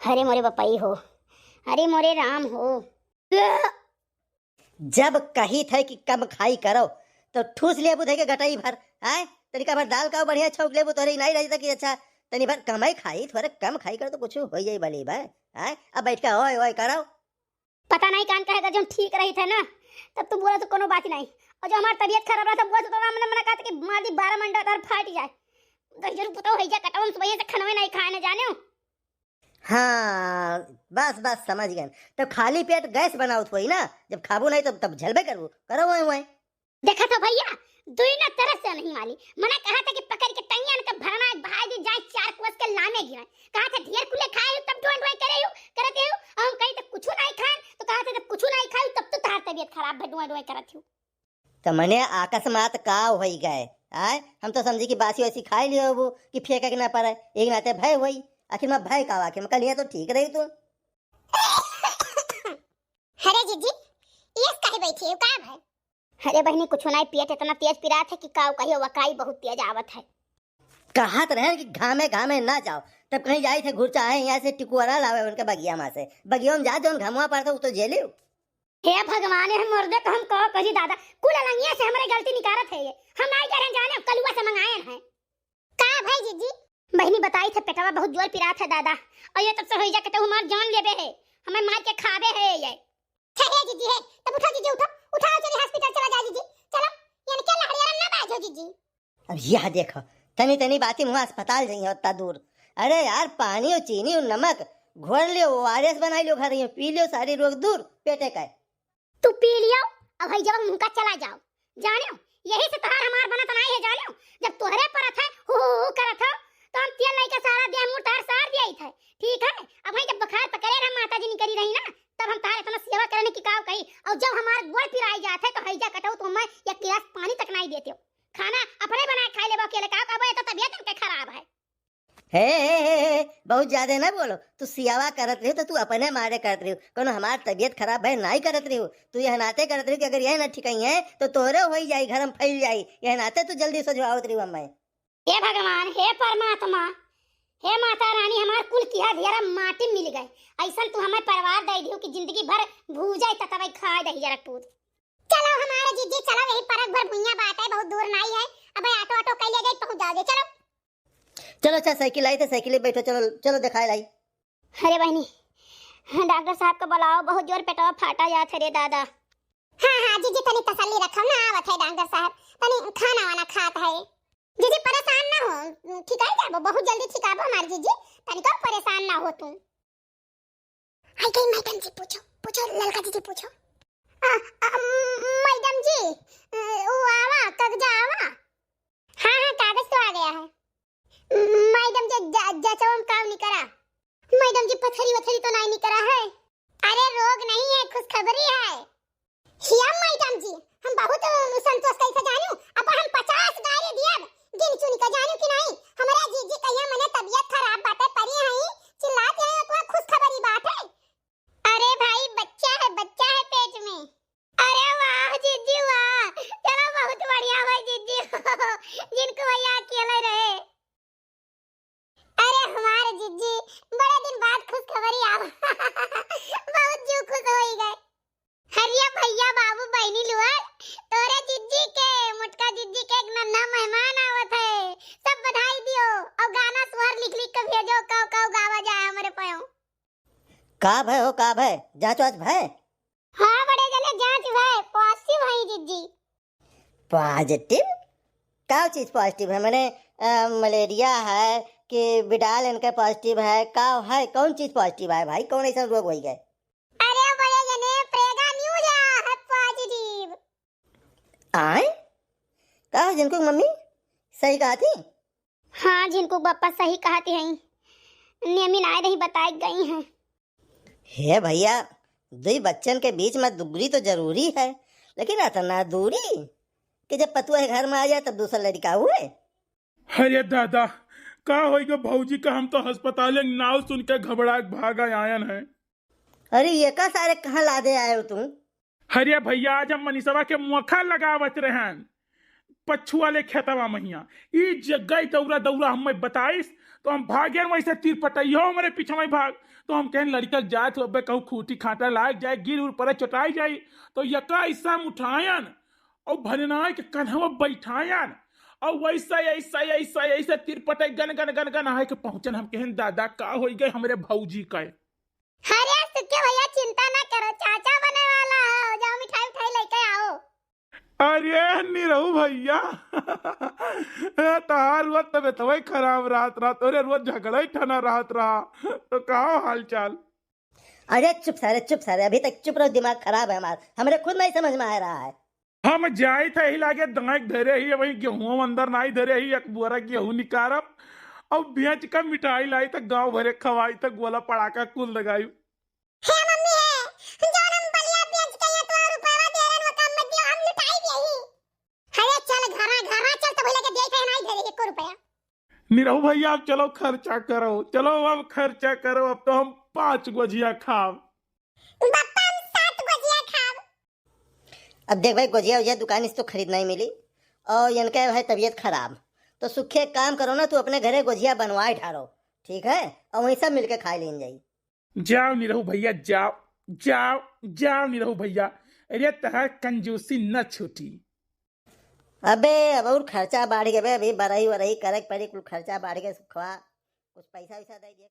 हरे मोरे बपई हो, हरे मोरे राम हो। जब कही थे कि कम खाई करो तो ठूस लेबू थे के गटाई भर आए तनिका भर दाल का बढ़िया छौक लेबू तोरे नहीं रही कि अच्छा तनी भर कमाई खाई थोड़े कम खाई करो तो कुछ हो जाई बली भाई आए अब बैठ के ओए ओए करो। पता नहीं कान कहेगा जब ठीक रही थे ना तब तू बोला तो कोनो बात नहीं, और जो हमारी तबीयत खराब रहा था बोला तो मैंने मना कहा था कि मार दी 12 मंडा तार फाट जाए। तो जरूर बताओ है जा कटाऊं सुबह से खाना नहीं खाए ना जाने हो। हाँ बस बस समझ गए। तब खाली पेट गैस बनाओ थोड़ी ना, जब खाबू नहीं तब झलबे करो करो वही वही। देखा था भैया दुई ना तरह से नहीं माली, मना कहा था कि पकड़ के टंगिया न भरना भाई दी जाए 4 कोस के लाने गिरा, कहा था ढेर कुले खाए तब ढोंढ ढोंढ करे करते हो, हम कहीं तो कुछ नहीं खाए तो कहा था जब कुछ नहीं खाए तब तो तार तबीयत खराब है ढोंढ ढोंढ करत हो। तो मने अकस्मात का होई गए आए, हम तो समझी कि बासी वैसी खाई लियो वो कि फेंका के ना पड़े एक नाते भय हुई। आखिर मैं भय का आखिर मैं कल तो ठीक रही तू। अरे जीजी ये काहे बैठी है का है? अरे बहनी कुछ नहीं पियत इतना तेज पिरात है कि काव कहियो वकाई बहुत तेज आवत है। कहा तो रहे कि घामे घामे ना जाओ, तब कहीं जाए थे घुरचा है यहाँ से टिकुआरा लावे उनके बगिया माँ से बगिया में जा जो घमुआ पड़ता तो जेले। हे भगवान है मर्दे तो हम कहो कही दादा कुल अलंगिया से हमारी गलती निकारत है ये, हम नहीं कह रहे जाने कलुआ से मंगाए हैं का भाई जीजी। बहनी बताई थे पेटवा बहुत जोर पिरात है दादा, और ये तब से हो जा के हमार जान लेबे है हमें मार के खाबे है ये। है जीजी है तब उठा जीजी उठो उठाओ चलिए हॉस्पिटल चला जाओ जीजी चलो, यानी क्या लहड़िया ना बाजो जीजी। अब यह देखो तनी तनी बाती मुँह अस्पताल जाइए उतना दूर। अरे यार पानी और चीनी और नमक घोर लियो ORS बना लियो घर पी लियो सारी रोग दूर पेटे का। तू पी लियो अब भाई जब मुंह का चला जाओ जानियो यही से तहार हमार बनत नहीं है जानियो, जब तोहरे परत है हो करत है तो हम तेल नहीं का सारा देह मुंह तार सार दिया था ठीक है। अब भाई जब बुखार पकड़े रहा माता जी ने करी रही ना तब हम तारे इतना सेवा करने की काव कही, और जब हमारा गोड़ पिराई जाता है तो हैजा कटाऊ तो मैं एक गिलास पानी तक नहीं देते हो, खाना अपने बनाए खाई लेबो अकेले का कबो तो तबीयत इनके खराब है। हे बहुत ज्यादा ना बोलो, तू सियावा करत रही तो तू अपने मारे करत रही कोनो हमार तबीयत खराब है नहीं करत रही तू यह नाते करत रही कि अगर यह ना ठिकाई है तो तोरे हो जाई घर में फैल जाई, यह नाते तू जल्दी सजवावत रही मैं। हे भगवान हे परमात्मा हे माता रानी हमार कुल किया ढेरा माटी मिल गए, ऐसा तू हमें परिवार दे दियो कि जिंदगी भर भूजाई ततवई खा दही जरा पूत। चलो हमारे जीजी चलो यही परक भर भुइया बात है बहुत दूर नहीं है, अब ऑटो ऑटो कई ले जाए पहुंच जाओगे चलो। चलो अच्छा साइकिल आई तो साइकिल बैठो चलो चलो दिखाई लाई। अरे बहनी डॉक्टर साहब को बुलाओ बहुत जोर पेटवा फाटा जात है रे दादा। हाँ हाँ जीजी तनी तसल्ली रखो ना आवत है डॉक्टर साहब तनी खाना वाना खात है जीजी परेशान ना हो ठीक है जाबो बहुत जल्दी ठीक आबो हमार जीजी तनी को परेशान ना हो तुम। आई गई मैडम जी पूछो पूछो ललका जीजी पूछो। मैडम जी वो आवा कागज आवा। हाँ हाँ कागज तो आ गया है मैडम जी जचवम काम नहीं करा मैडम जी पथरी वथरी तो नहीं करा है। अरे रोग नहीं है खुशखबरी है हिया मैडम जी हम बहुत संतोष कैसे जानू अब हम 50 गाड़ी दिया गिन चुन का जानू कि नहीं हमारा जीजी कहिया मने तबीयत खराब बातें परी है चिल्लाते हैं तो खुशखबरी बात है। अरे भाई बच्चा है पेट में। अरे वाह जीजी वाह चलो बहुत बढ़िया भाई जीजी जिनको भैया अकेले रहे। अरे हमारे जीजी बड़े दिन बाद खुशखबरी आ बहुत जो खुश हो गए। हरिया भैया बाबू बहनी लुआ तोरे जीजी के मुटका जीजी के एक नन्हा मेहमान आवत है सब बधाई दियो और गाना स्वर लिख लिख के भेजो कव कव गावा जाए हमारे पयो। का भय हो का भय जांच वाच भय। हां बड़े जने जांच भय पॉजिटिव है जीजी। पॉजिटिव क्या चीज पॉजिटिव है मैंने मलेरिया है कि बिडाल इनका पॉजिटिव है का है कौन चीज पॉजिटिव है भाई कौन ऐसा रोग हो गए। अरे बड़े जने प्रेगा न्यूज है पॉजिटिव। आए का जिनको मम्मी सही कहा थी। हाँ जिनको पापा सही कहते हैं नियमित आए नहीं बताई गई हैं। हे भैया दो बच्चन के बीच में दूरी तो जरूरी है लेकिन इतना दूरी कि जब पतुआ घर में आ जाए तब दूसरा लड़का हुए। अरे दादा का होइगा भौजी का हम तो अस्पताल नाव सुन के घबरा भागा आयन है। अरे ये का सारे कहाँ लादे आए हो तुम। अरे भैया आज हम मनीषवा के मुखा लगावत रहन पछू वाले खेतवा महिया ई जगह दौरा दौरा हमें बताइस तो हम भागे वैसे तीर पटाइयो हमारे पीछे में भाग। तो हम कहें लड़का जाए तो अब कहूँ खूटी खाटा लाग जाए गिर उर पर चटाई जाए। तो यका ऐसा उठायन और भरना के कन्हवा बैठायन और वैसा ऐसा ऐसा ऐसा तीर पटाई गन गन गन गन आए के पहुंचन। हम कहें दादा का हो गए हमारे भौजी का। अरे सुखे भैया चिंता ना करो, चाचा बने वाला है, जाओ मिठाई उठाई लेके आओ। अरे निरहु भैया तहार रोज तबियत वही खराब रात रात अरे रोज झगड़ा ही ठना रात रहा तो कहा हाल चाल। अरे चुप सारे अभी तक चुप रहो, दिमाग खराब है हमारा, हमारे खुद नहीं समझ में आ रहा है। हम जाए थे ही लागे दाएं धरे ही वही गेहूं अंदर नहीं धरे ही एक बोरा गेहूं निकारब और बेच का मिठाई लाई तक गांव भरे खवाई तक गोला पड़ाका कुल लगाई। हे मम्मी है जौन हम बलिया बेच के ये तो रुपया दे रन वो काम मत दियो, हम लुटाई देही। अरे चल घरा चल तो भैया के देख है नहीं दे 1 रुपया। निरहु भैया अब चलो खर्चा करो, चलो अब खर्चा करो, अब तो हम 5 गुजिया खाब। बप्पा हम 7 गुजिया खाब। अब देख भाई गुजिया उजिया दुकान से तो खरीद नहीं मिली और इनका है तबीयत खराब, तो सुखे एक काम करो ना, तू अपने घरे गुजिया बनवाए ठारो, ठीक है, और वहीं सब मिलके खा लेन जाई। जाओ निरहु भैया जाओ जाओ जाओ निरहु भैया, अरे तहार कंजूसी न छूटी। अबे अब और खर्चा बढ़ गया, अभी बरई वरई करे पड़ी, कुल खर्चा बढ़ गया, कुछ पैसा वैसा दे दिए।